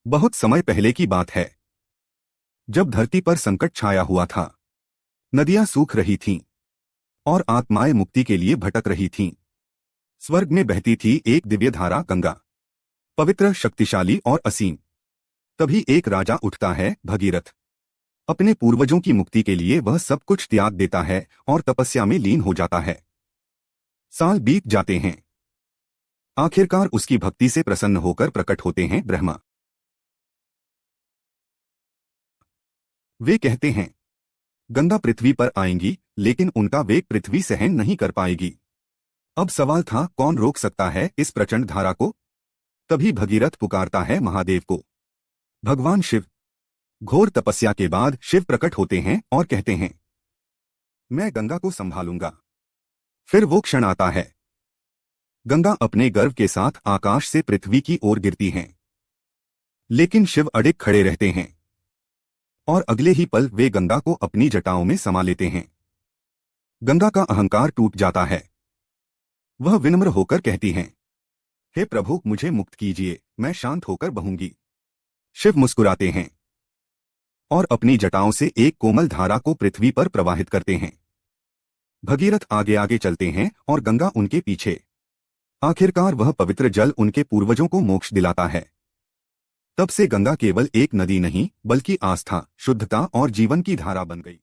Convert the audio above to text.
बहुत समय पहले की बात है, जब धरती पर संकट छाया हुआ था। नदियां सूख रही थीं और आत्माएं मुक्ति के लिए भटक रही थीं। स्वर्ग में बहती थी एक दिव्य धारा गंगा, पवित्र, शक्तिशाली और असीम। तभी एक राजा उठता है, भगीरथ। अपने पूर्वजों की मुक्ति के लिए वह सब कुछ त्याग देता है और तपस्या में लीन हो जाता है। साल बीत जाते हैं। आखिरकार उसकी भक्ति से प्रसन्न होकर प्रकट होते हैं ब्रह्मा। वे कहते हैं, गंगा पृथ्वी पर आएंगी, लेकिन उनका वेग पृथ्वी सहन नहीं कर पाएगी। अब सवाल था, कौन रोक सकता है इस प्रचंड धारा को? तभी भगीरथ पुकारता है महादेव को, भगवान शिव। घोर तपस्या के बाद शिव प्रकट होते हैं और कहते हैं, मैं गंगा को संभालूंगा। फिर वो क्षण आता है। गंगा अपने गर्व के साथ आकाश से पृथ्वी की ओर गिरती हैं, लेकिन शिव अडिग खड़े रहते हैं और अगले ही पल वे गंगा को अपनी जटाओं में समा लेते हैं। गंगा का अहंकार टूट जाता है। वह विनम्र होकर कहती हैं, हे प्रभु, मुझे मुक्त कीजिए, मैं शांत होकर बहूंगी। शिव मुस्कुराते हैं और अपनी जटाओं से एक कोमल धारा को पृथ्वी पर प्रवाहित करते हैं। भगीरथ आगे आगे चलते हैं और गंगा उनके पीछे। आखिरकार वह पवित्र जल उनके पूर्वजों को मोक्ष दिलाता है। तब से गंगा केवल एक नदी नहीं, बल्कि आस्था, शुद्धता और जीवन की धारा बन गई।